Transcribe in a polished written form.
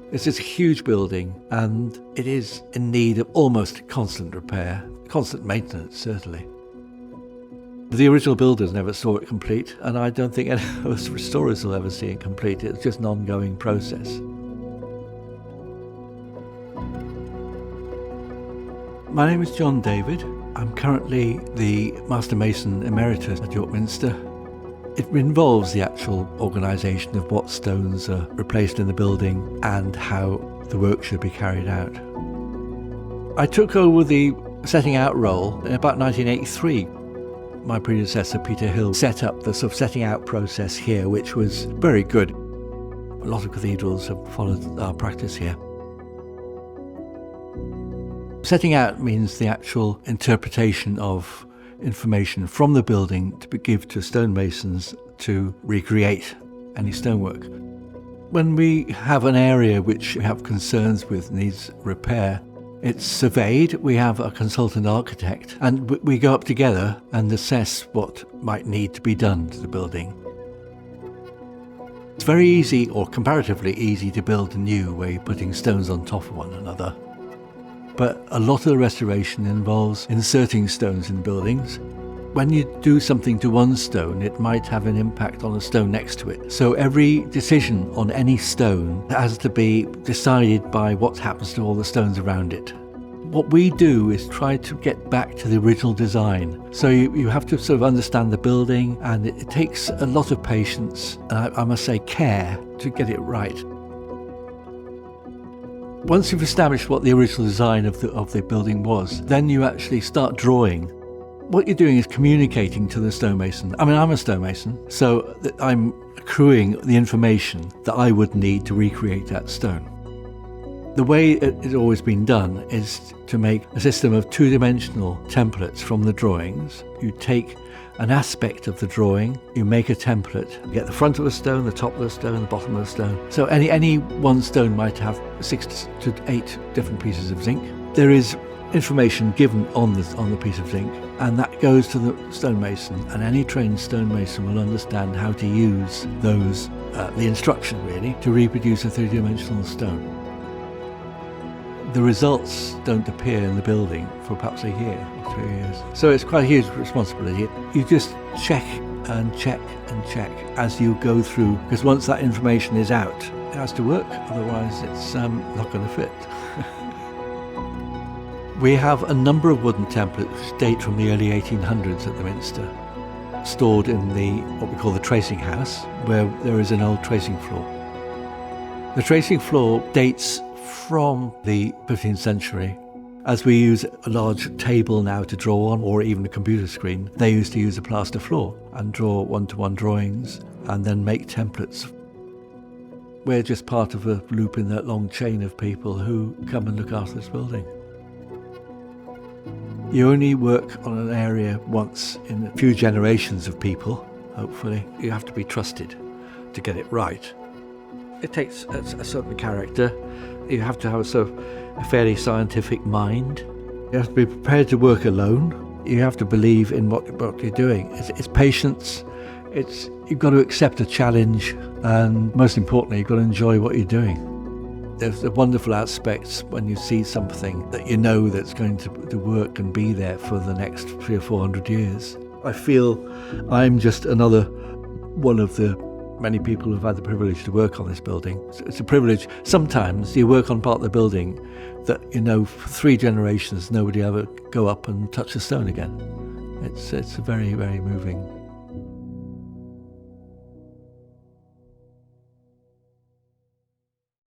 This is a huge building and it is in need of almost constant repair, constant maintenance certainly. The original builders never saw it complete, and I don't think any of us restorers will ever see it complete. It's just an ongoing process. My name is John David. I'm currently the Master Mason Emeritus at York Minster. It involves the actual organisation of what stones are replaced in the building and how the work should be carried out. I took over the setting out role in about 1983. My predecessor, Peter Hill, set up the sort of setting out process here, which was very good. A lot of cathedrals have followed our practice here. Setting out means the actual interpretation of information from the building to give to stonemasons to recreate any stonework. When we have an area which we have concerns with, needs repair, it's surveyed, we have a consultant architect, and we go up together and assess what might need to be done to the building. It's very easy, or comparatively easy, to build new where you're putting stones on top of one another. But a lot of the restoration involves inserting stones in buildings. When you do something to one stone, it might have an impact on a stone next to it. So every decision on any stone has to be decided by what happens to all the stones around it. What we do is try to get back to the original design. So you have to sort of understand the building, and it takes a lot of patience, and I must say care, to get it right. Once you've established what the original design of the building was, then you actually start drawing. What you're doing is communicating to the stonemason. I mean, I'm a stonemason, so I'm accruing the information that I would need to recreate that stone. The way it's always been done is to make a system of two-dimensional templates from the drawings. You take an aspect of the drawing, you make a template, you get the front of a stone, the top of the stone, the bottom of the stone. So any one stone might have 6 to 8 different pieces of zinc. There is information given on the piece of zinc, and that goes to the stonemason, and any trained stonemason will understand how to use those, the instruction really, to reproduce a three-dimensional stone. The results don't appear in the building for perhaps a year or 2 years. So it's quite a huge responsibility. You just check and check and check as you go through, because once that information is out, it has to work, otherwise it's not going to fit. We have a number of wooden templates which date from the early 1800s at the Minster, stored in what we call the tracing house, where there is an old tracing floor. The tracing floor dates from the 15th century. As we use a large table now to draw on, or even a computer screen, they used to use a plaster floor and draw one-to-one drawings and then make templates. We're just part of a loop in that long chain of people who come and look after this building. You only work on an area once in a few generations of people, hopefully. You have to be trusted to get it right. It takes a certain character. You have to have a fairly scientific mind. You have to be prepared to work alone. You have to believe in what you're doing. It's patience. You've got to accept a challenge, and most importantly, you've got to enjoy what you're doing. There's the wonderful aspects when you see something that you know that's going to work and be there for the next 300 or 400 years. I feel I'm just another one of the many people who've had the privilege to work on this building. It's a privilege. Sometimes you work on part of the building that, for 3 generations nobody ever go up and touch a stone again. It's very, very moving.